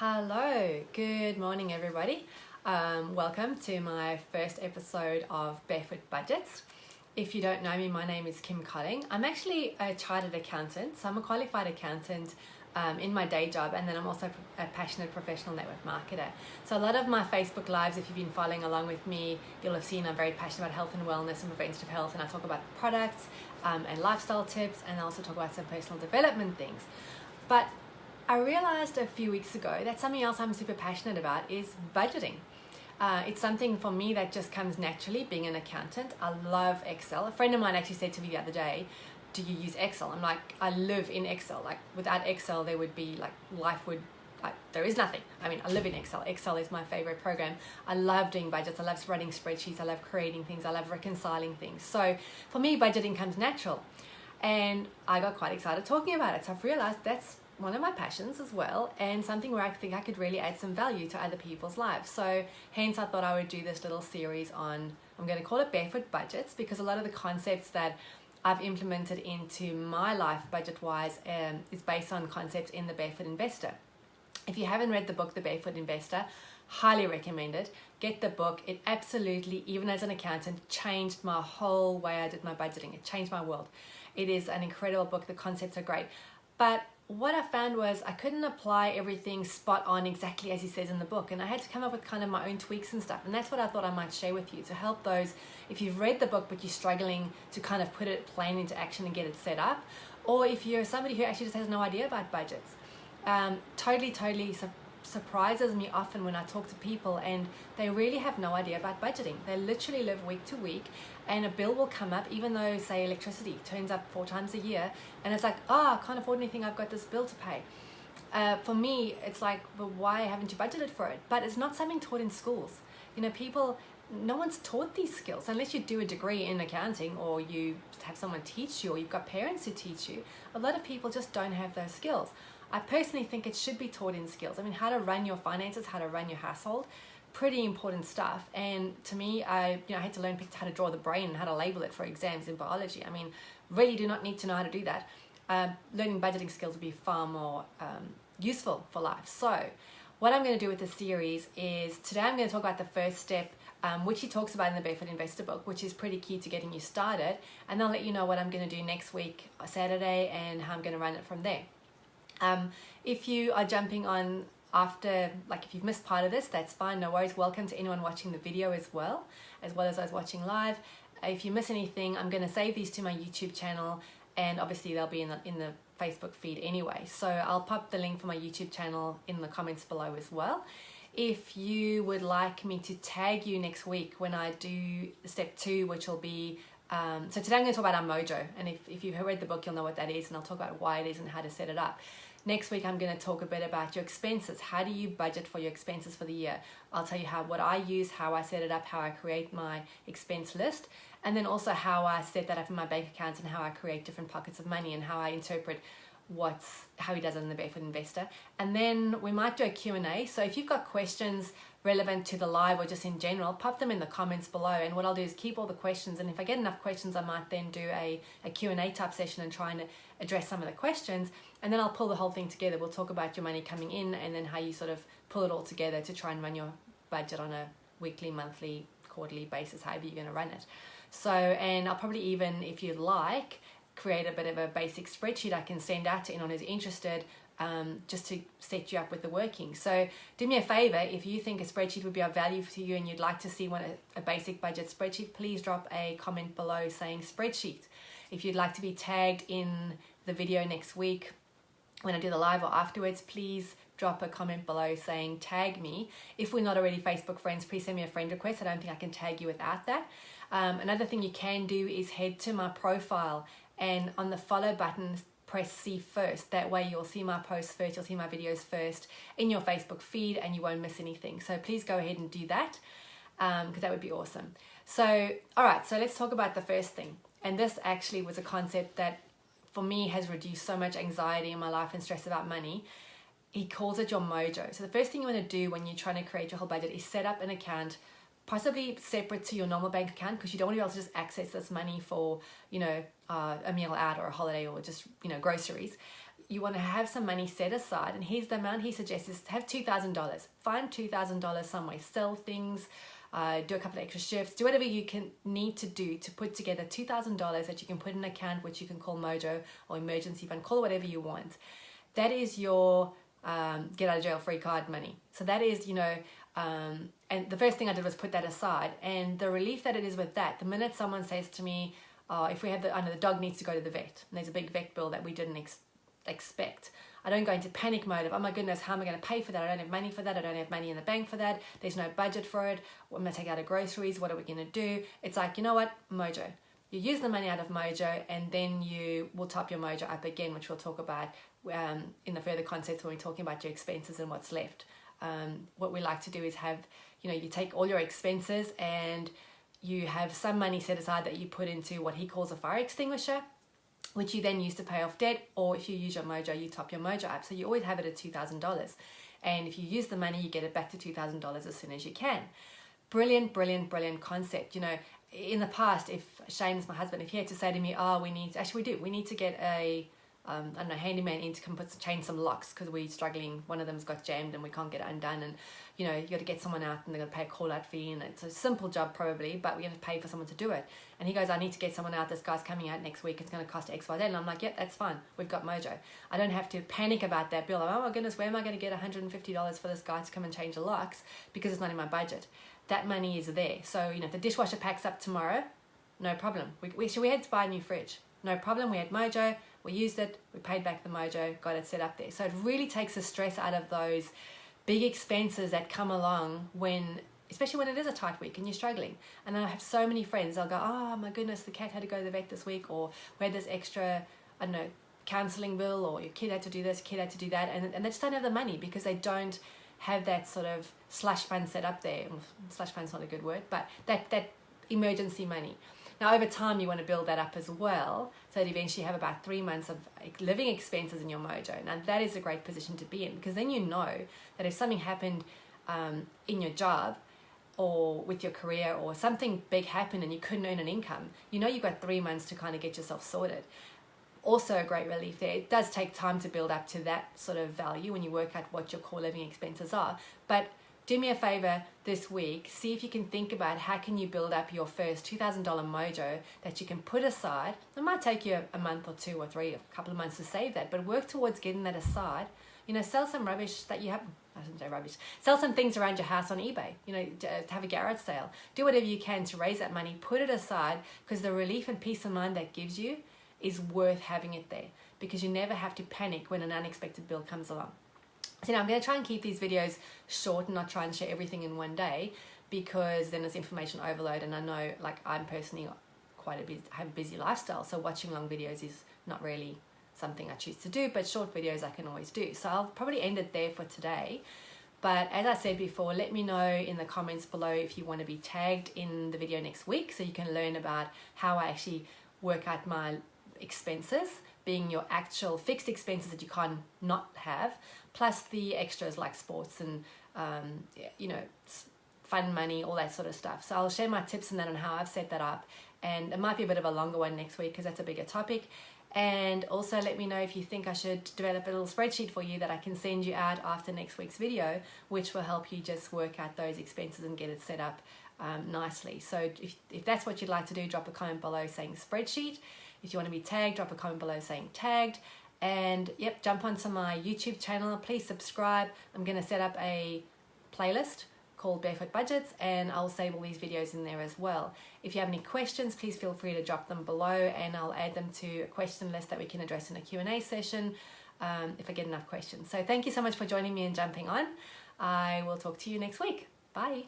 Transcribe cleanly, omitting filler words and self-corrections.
Hello, good morning everybody. Welcome to my first episode of Barefoot Budgets. If you don't know me, my name is Kim Colling. I'm actually a chartered accountant, so I'm a qualified accountant in my day job, and then I'm also a passionate professional network marketer. So a lot of my Facebook lives, if you've been following along with me, you'll have seen I'm very passionate about health and wellness and preventative health, and I talk about products and lifestyle tips, and I also talk about some personal development things. But I realized a few weeks ago that something else I'm super passionate about is budgeting. It's something for me that just comes naturally, being an accountant. I love Excel. A friend of mine actually said to me the other day, do you use Excel? I'm like, I live in Excel. Like without Excel, there would be there is nothing. I mean, I live in Excel. Excel is my favorite program. I love doing budgets. I love running spreadsheets. I love creating things. I love reconciling things. So for me, budgeting comes natural. And I got quite excited talking about it. So I've realized that's one of my passions as well, and something where I think I could really add some value to other people's lives. So hence I thought I would do this little series on, I'm going to call it Barefoot Budgets, because a lot of the concepts that I've implemented into my life budget-wise is based on concepts in the Barefoot Investor. If you haven't read the book, The Barefoot Investor, highly recommend it. Get the book. It absolutely, even as an accountant, changed my whole way I did my budgeting. It changed my world. It is an incredible book. The concepts are great. But what I found was I couldn't apply everything spot on exactly as he says in the book, and I had to come up with kind of my own tweaks and stuff, and that's what I thought I might share with you to help those, if you've read the book but you're struggling to kind of put it plain into action and get it set up, or if you're somebody who actually just has no idea about budgets. Totally surprises me often when I talk to people and they really have no idea about budgeting. They literally live week to week, and a bill will come up, even though, say, electricity turns up 4 times a year, and it's like, I can't afford anything, I've got this bill to pay. For me, it's like, well, why haven't you budgeted for it? But it's not something taught in schools. You know, no one's taught these skills unless you do a degree in accounting, or you have someone teach you, or you've got parents who teach you. A lot of people just don't have those skills. I personally think it should be taught in skills. I mean, how to run your finances, how to run your household, pretty important stuff. And to me, I had to learn how to draw the brain and how to label it for exams in biology. I mean, really do not need to know how to do that. Learning budgeting skills would be far more useful for life. So what I'm going to do with this series is today I'm going to talk about the first step, which he talks about in the Barefoot Investor book, which is pretty key to getting you started. And I'll let you know what I'm going to do next week, Saturday, and how I'm going to run it from there. If you are jumping on after, if you've missed part of this, that's fine, no worries. Welcome to anyone watching the video as well as those watching live. If you miss anything, I'm going to save these to my YouTube channel, and obviously they'll be in the Facebook feed anyway. So I'll pop the link for my YouTube channel in the comments below as well. If you would like me to tag you next week when I do step 2, which will be so today I'm going to talk about our mojo, and if you've read the book, you'll know what that is, and I'll talk about why it is and how to set it up. Next week, I'm going to talk a bit about your expenses. How do you budget for your expenses for the year? I'll tell you what I use, how I set it up, how I create my expense list, and then also how I set that up in my bank account and how I create different pockets of money and how I interpret how he does it in the Barefoot Investor. And then we might do a Q&A. So if you've got questions relevant to the live or just in general, pop them in the comments below, and what I'll do is keep all the questions, and if I get enough questions, I might then do a Q&A type session and try and address some of the questions, and then I'll pull the whole thing together. We'll talk about your money coming in and then how you sort of pull it all together to try and run your budget on a weekly, monthly, quarterly basis, however you're going to run it. So, and I'll probably even, if you'd like, create a bit of a basic spreadsheet I can send out to anyone who's interested, just to set you up with the working. So do me a favor, if you think a spreadsheet would be of value to you and you'd like to see a basic budget spreadsheet, please drop a comment below saying spreadsheet. If you'd like to be tagged in the video next week when I do the live or afterwards, please drop a comment below saying tag me. If we're not already Facebook friends, please send me a friend request. I don't think I can tag you without that. Another thing you can do is head to my profile, and on the follow button, press see first. That way you'll see my posts first, you'll see my videos first in your Facebook feed, and you won't miss anything. So please go ahead and do that, because that would be awesome. So, all right, so let's talk about the first thing. And this actually was a concept that for me has reduced so much anxiety in my life and stress about money. He calls it your mojo. So the first thing you want to do when you're trying to create your whole budget is set up an account, possibly separate to your normal bank account, because you don't want to be able to just access this money for, a meal out or a holiday or just, groceries. you want to have some money set aside, and here's the amount he suggests is to have $2,000. Find $2,000 somewhere, sell things, do a couple of extra shifts, do whatever you need to do to put together $2,000 that you can put in an account, which you can call Mojo or emergency fund, call it whatever you want. That is your get out of jail free card money. So that is, and the first thing I did was put that aside, and the relief that it is with that, the minute someone says to me, if we have the dog needs to go to the vet, and there's a big vet bill that we didn't expect, I don't go into panic mode of, oh my goodness, how am I going to pay for that? I don't have money for that. I don't have money in the bank for that. There's no budget for it. I'm going to take out of groceries. What are we going to do? It's like, you know what? Mojo. You use the money out of Mojo, and then you will top your Mojo up again, which we'll talk about in the further concepts when we're talking about your expenses and what's left. What we like to do is have, you take all your expenses and you have some money set aside that you put into what he calls a fire extinguisher, which you then use to pay off debt, or if you use your Mojo, you top your Mojo up. So you always have it at $2,000. And if you use the money, you get it back to $2,000 as soon as you can. Brilliant, brilliant, brilliant concept. In the past, if Shane is my husband, if he had to say to me, we need to get a handyman in to come change some locks because we're struggling, one of them's got jammed and we can't get it undone, and you got to get someone out and they're going to pay a call out fee, and it's a simple job probably, but we have to pay for someone to do it. And he goes, I need to get someone out, this guy's coming out next week, it's going to cost XYZ. And I'm like, yep, that's fine, we've got Mojo. I don't have to panic about that bill. Oh my goodness, where am I going to get $150 for this guy to come and change the locks, because it's not in my budget. That money is there. So if the dishwasher packs up tomorrow, no problem. We had to buy a new fridge, no problem. We had Mojo, we used it, we paid back the Mojo, got it set up there. So it really takes the stress out of those big expenses that come along especially when it is a tight week and you're struggling. And I have so many friends, they'll go, oh my goodness, the cat had to go to the vet this week, or we had this extra, counselling bill, or your kid had to do this, kid had to do that, and they just don't have the money because they don't have that sort of slush fund set up there. Slush fund's not a good word, but that emergency money. Now, over time, you want to build that up as well, so that eventually you have about 3 months of living expenses in your Mojo. Now, that is a great position to be in, because then you know that if something happened in your job or with your career, or something big happened and you couldn't earn an income, you've got 3 months to kind of get yourself sorted. Also a great relief there. It does take time to build up to that sort of value when you work out what your core living expenses are. But do me a favor this week, see if you can think about how can you build up your first $2,000 Mojo that you can put aside. It might take you a month or 2 or 3, a couple of months to save that, but work towards getting that aside. Sell some rubbish that you have, I shouldn't say rubbish, sell some things around your house on eBay, to have a garage sale. Do whatever you can to raise that money, put it aside, because the relief and peace of mind that gives you is worth having it there, because you never have to panic when an unexpected bill comes along. So now I'm going to try and keep these videos short and not try and share everything in one day, because then there's information overload, and I know, I'm personally have a busy lifestyle, so watching long videos is not really something I choose to do, but short videos I can always do. So I'll probably end it there for today. But as I said before, let me know in the comments below if you want to be tagged in the video next week, so you can learn about how I actually work out my expenses, being your actual fixed expenses that you can't not have, plus the extras like sports and fun money, all that sort of stuff. So I'll share my tips and that on how I've set that up, and it might be a bit of a longer one next week because that's a bigger topic. And also let me know if you think I should develop a little spreadsheet for you that I can send you out after next week's video, which will help you just work out those expenses and get it set up nicely. So if that's what you'd like to do, drop a comment below saying spreadsheet. If you want to be tagged, drop a comment below saying tagged. And yep, jump onto my YouTube channel. Please subscribe. I'm going to set up a playlist called Barefoot Budgets, and I'll save all these videos in there as well. If you have any questions, please feel free to drop them below, and I'll add them to a question list that we can address in a Q&A session if I get enough questions. So thank you so much for joining me and jumping on. I will talk to you next week. Bye.